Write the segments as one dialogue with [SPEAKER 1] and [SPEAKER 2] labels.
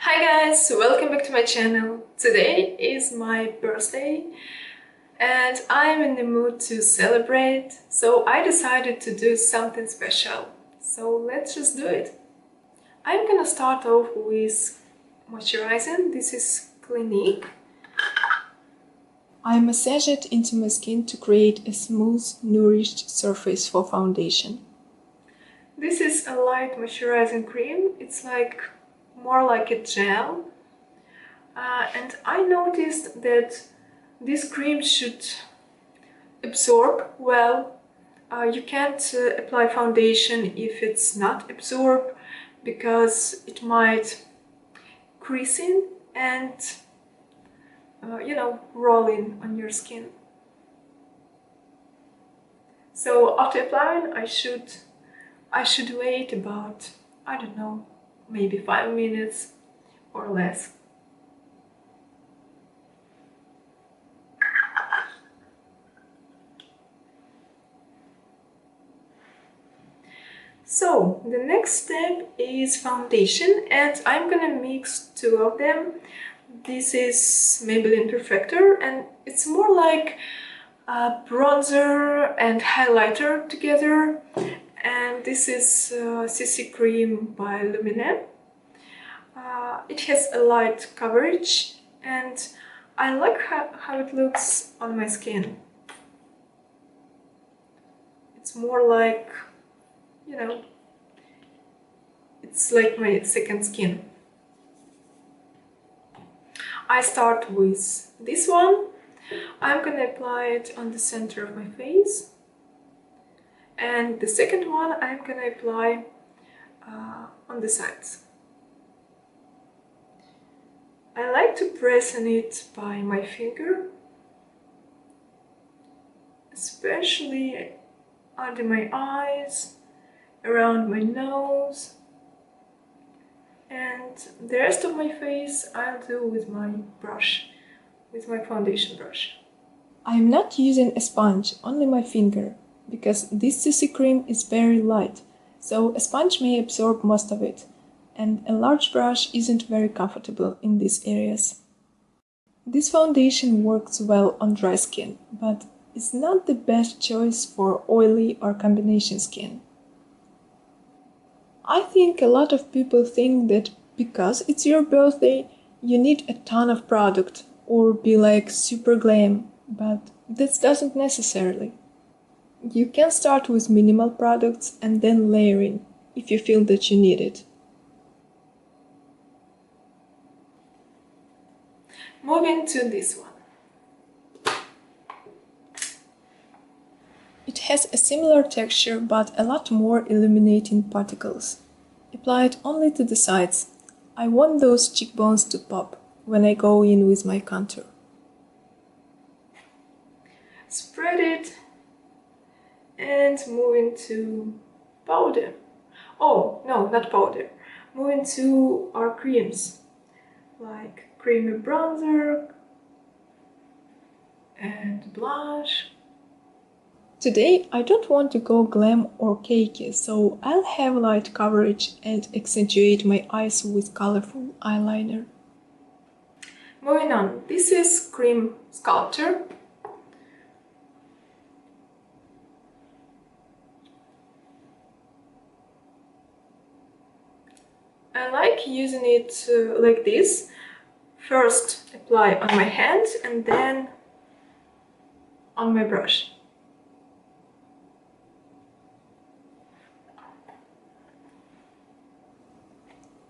[SPEAKER 1] Hi guys, welcome back to my channel. Today is my birthday and I'm in the mood to celebrate, so I decided to do something special. So let's just do it. I'm gonna start off with moisturizing. This is Clinique. I massage it into my skin to create a smooth, nourished surface for foundation. This is a light moisturizing cream. It's more like a gel. And I noticed that this cream should absorb well. You can't apply foundation if it's not absorbed because it might crease in and rolling on your skin. So after applying, I should wait about, I don't know, maybe 5 minutes or less. So the next step is foundation, and I'm gonna mix two of them. This is Maybelline Perfector, and it's more like a bronzer and highlighter together. And this is CC Cream by Lumine. It has a light coverage, and I like how it looks on my skin. It's more like, it's like my second skin. I start with this one. I'm gonna apply it on the center of my face. And the second one I'm gonna apply on the sides. I like to press on it by my finger, especially under my eyes, around my nose, and the rest of my face I'll do with my brush, with my foundation brush. I'm not using a sponge, only my finger, because this CC cream is very light, so a sponge may absorb most of it, and a large brush isn't very comfortable in these areas. This foundation works well on dry skin, but it's not the best choice for oily or combination skin. I think a lot of people think that because it's your birthday, you need a ton of product or be like super glam, but this doesn't necessarily. You can start with minimal products and then layering if you feel that you need it. Moving to this one. It has a similar texture but a lot more illuminating particles. Apply it only to the sides. I want those cheekbones to pop when I go in with my contour. Spread it and move into powder. Oh, no, not powder. Move into our creams, like creamy bronzer and blush. Today I don't want to go glam or cakey, so I'll have light coverage and accentuate my eyes with colorful eyeliner. Moving on, this is Cream Sculptor. I like using it like this. First apply on my hand and then on my brush.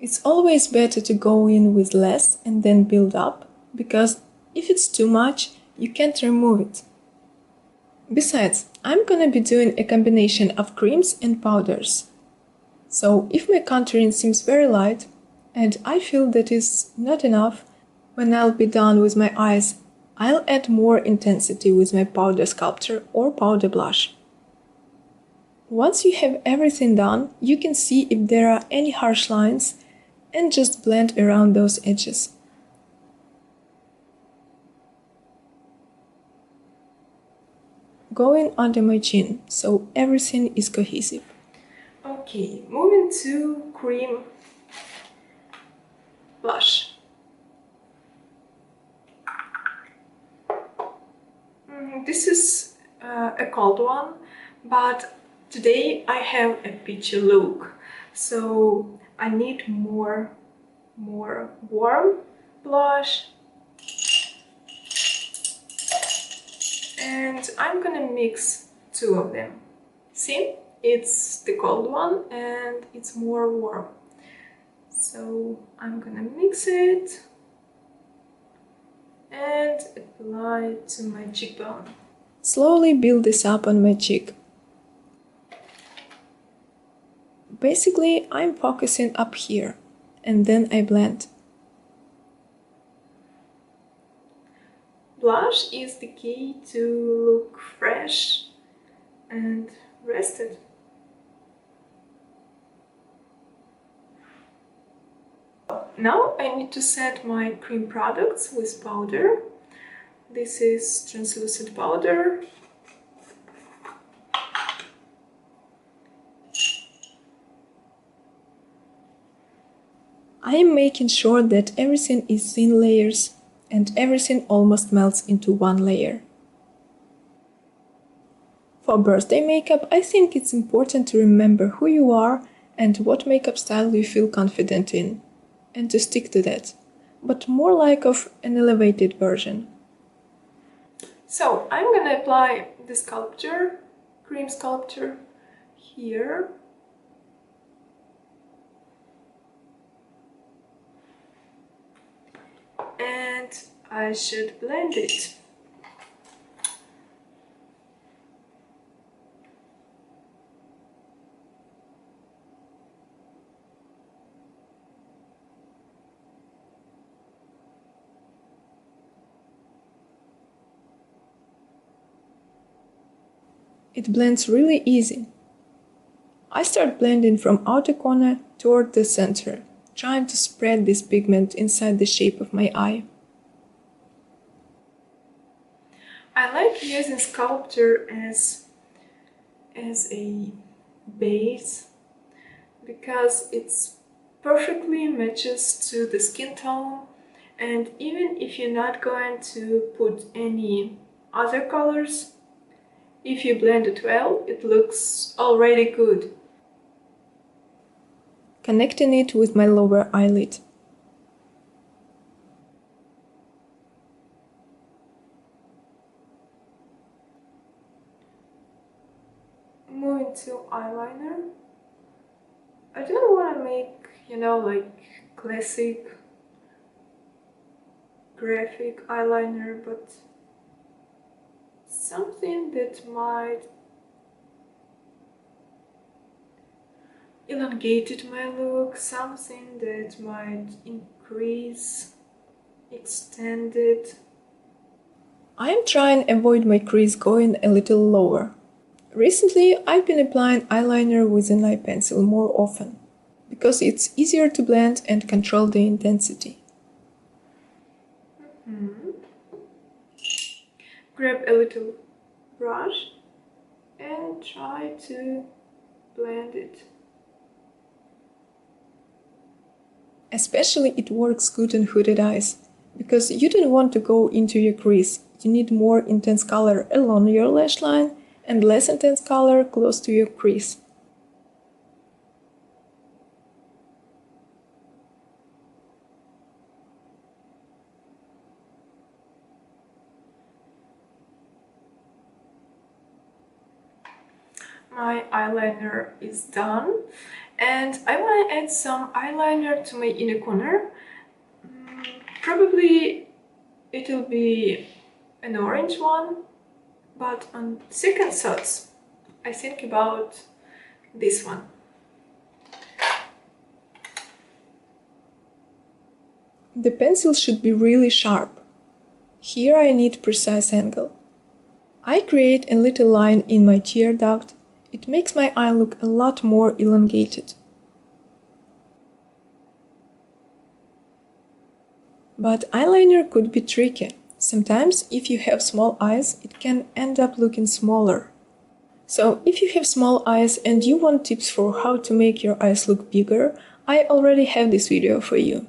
[SPEAKER 1] It's always better to go in with less and then build up, because if it's too much, you can't remove it. Besides, I'm gonna be doing a combination of creams and powders. So if my contouring seems very light, and I feel that is not enough, when I'll be done with my eyes, I'll add more intensity with my powder sculptor or powder blush. Once you have everything done, you can see if there are any harsh lines and just blend around those edges. Going under my chin, so everything is cohesive. Okay, moving to cream blush. This is a cold one, but today I have a peachy look, so I need more warm blush. And I'm gonna mix two of them. See? It's the cold one and it's more warm. So I'm gonna mix it and apply it to my cheekbone. Slowly build this up on my cheek. Basically, I'm focusing up here and then I blend. Blush is the key to look fresh and rested. Now I need to set my cream products with powder. This is translucent powder. I am making sure that everything is thin layers and everything almost melts into one layer. For birthday makeup, I think it's important to remember who you are and what makeup style you feel confident in, and to stick to that, but more like of an elevated version. So I'm gonna apply the sculpture, cream sculpture, here. And I should blend it. It blends really easy. I start blending from outer corner toward the center, trying to spread this pigment inside the shape of my eye. I like using sculpture as a base because it's perfectly matches to the skin tone, and even if you're not going to put any other colors, if you blend it well, it looks already good. Connecting it with my lower eyelid. Moving to eyeliner. I don't want to make, like classic graphic eyeliner, but something that might elongate my look, something that might increase, extend it. I am trying to avoid my crease going a little lower. Recently, I've been applying eyeliner with an eye pencil more often, because it's easier to blend and control the intensity. Grab a little brush and try to blend it. Especially it works good on hooded eyes, because you don't want to go into your crease. You need more intense color along your lash line and less intense color close to your crease. My eyeliner is done, and I want to add some eyeliner to my inner corner. Probably it'll be an orange one, but on second thoughts, I think about this one. The pencil should be really sharp. Here I need precise angle. I create a little line in my tear duct. It makes my eye look a lot more elongated. But eyeliner could be tricky. Sometimes, if you have small eyes, it can end up looking smaller. So, if you have small eyes and you want tips for how to make your eyes look bigger, I already have this video for you.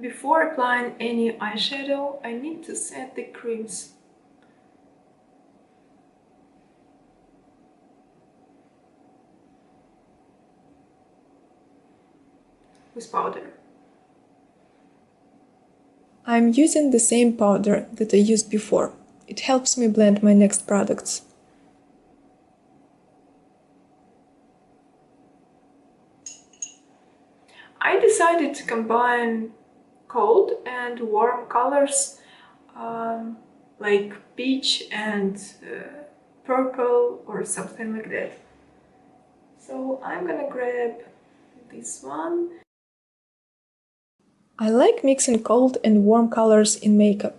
[SPEAKER 1] Before applying any eyeshadow, I need to set the creams. With powder. I'm using the same powder that I used before. It helps me blend my next products. I decided to combine cold and warm colors like peach and purple or something like that. So I'm gonna grab this one. I like mixing cold and warm colors in makeup.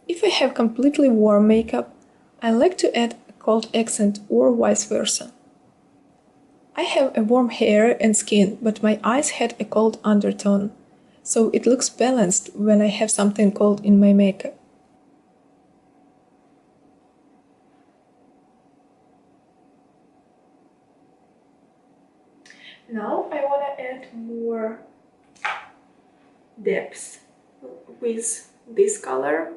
[SPEAKER 1] If I have completely warm makeup, I like to add a cold accent or vice versa. I have a warm hair and skin, but my eyes had a cold undertone, so it looks balanced when I have something cold in my makeup. Now I want to add more depth with this color.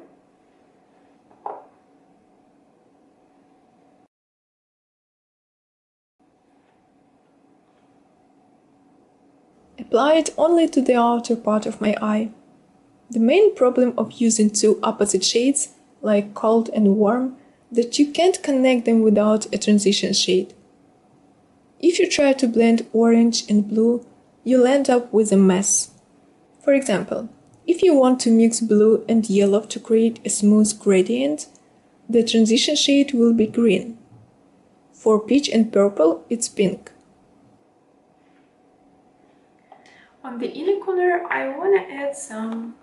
[SPEAKER 1] Apply it only to the outer part of my eye. The main problem of using two opposite shades, like cold and warm, that you can't connect them without a transition shade. If you try to blend orange and blue, you'll end up with a mess. For example, if you want to mix blue and yellow to create a smooth gradient, the transition shade will be green. For peach and purple, it's pink. On the inner corner, I want to add some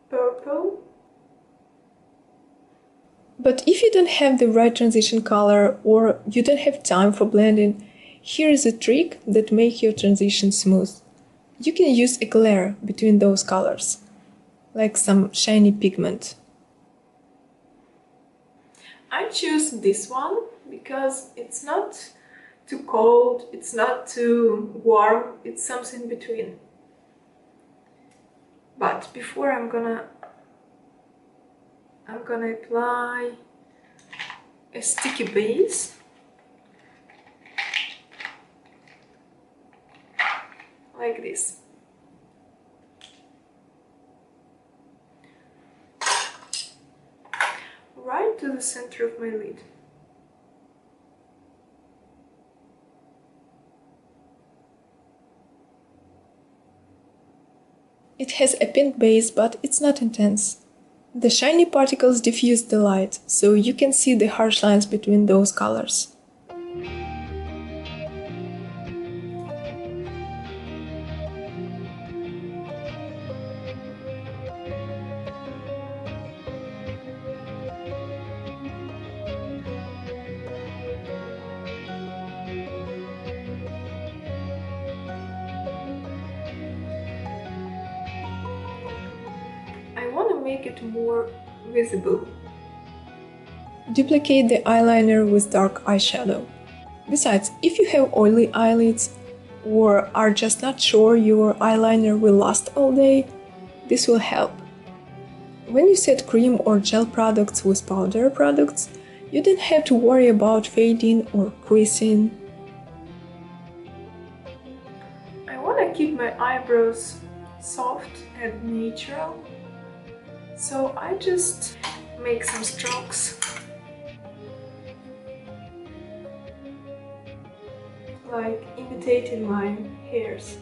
[SPEAKER 1] purple. But if you don't have the right transition color or you don't have time for blending, here is a trick that makes your transition smooth. You can use a glare between those colors, like some shiny pigment. I choose this one because it's not too cold, it's not too warm, it's something between. But before I'm gonna apply a sticky base. Like this. Right to the center of my lid. It has a pink base, but it's not intense. The shiny particles diffuse the light, so you can see the harsh lines between those colors. I want to make it more visible. Duplicate the eyeliner with dark eyeshadow. Besides, if you have oily eyelids or are just not sure your eyeliner will last all day, this will help. When you set cream or gel products with powder products, you don't have to worry about fading or creasing. I want to keep my eyebrows soft and natural, so I just make some strokes, like imitating my hairs.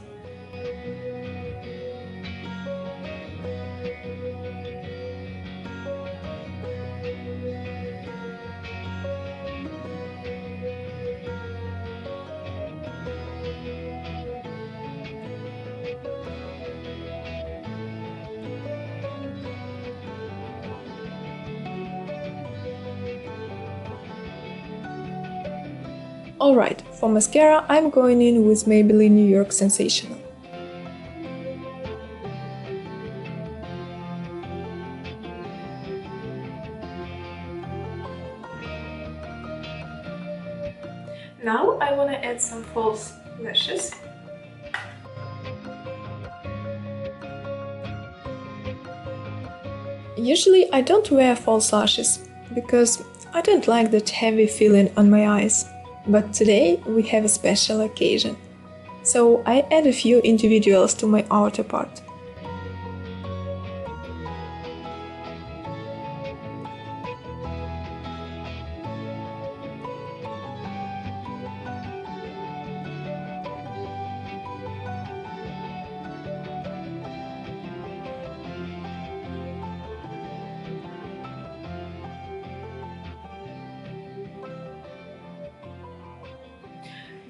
[SPEAKER 1] Alright, for mascara I'm going in with Maybelline New York Sensational. Now I want to add some false lashes. Usually I don't wear false lashes because I don't like that heavy feeling on my eyes. But today we have a special occasion. So I add a few individuals to my outer part.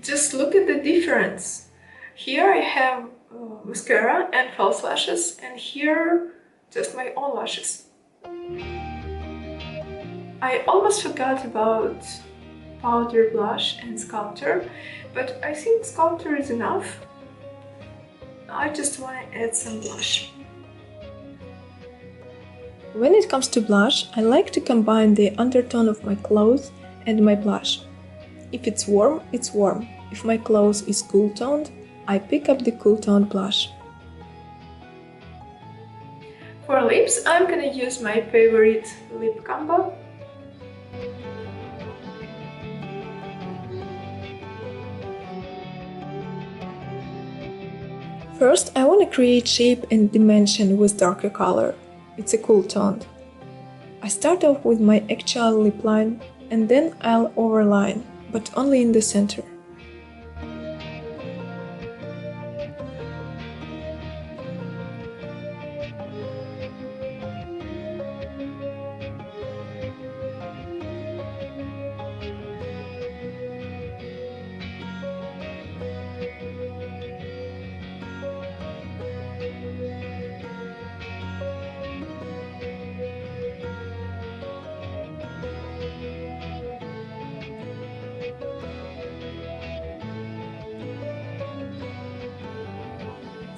[SPEAKER 1] Just look at the difference. Here I have mascara and false lashes, and here just my own lashes. I almost forgot about powder blush and sculptor, but I think sculptor is enough. I just want to add some blush. When it comes to blush, I like to combine the undertone of my clothes and my blush. If it's warm, it's warm. If my clothes is cool-toned, I pick up the cool-toned blush. For lips, I'm gonna use my favorite lip combo. First, I want to create shape and dimension with darker color. It's a cool tone. I start off with my actual lip line and then I'll overline, but only in the center.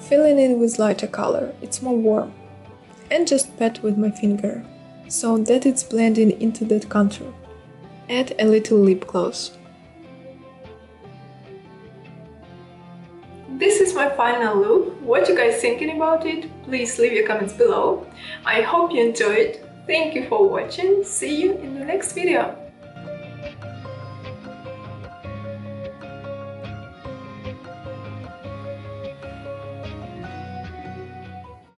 [SPEAKER 1] Filling in with lighter color, it's more warm. And just pat with my finger, so that it's blending into that contour. Add a little lip gloss. This is my final look. What you guys thinking about it? Please leave your comments below. I hope you enjoyed. Thank you for watching. See you in the next video.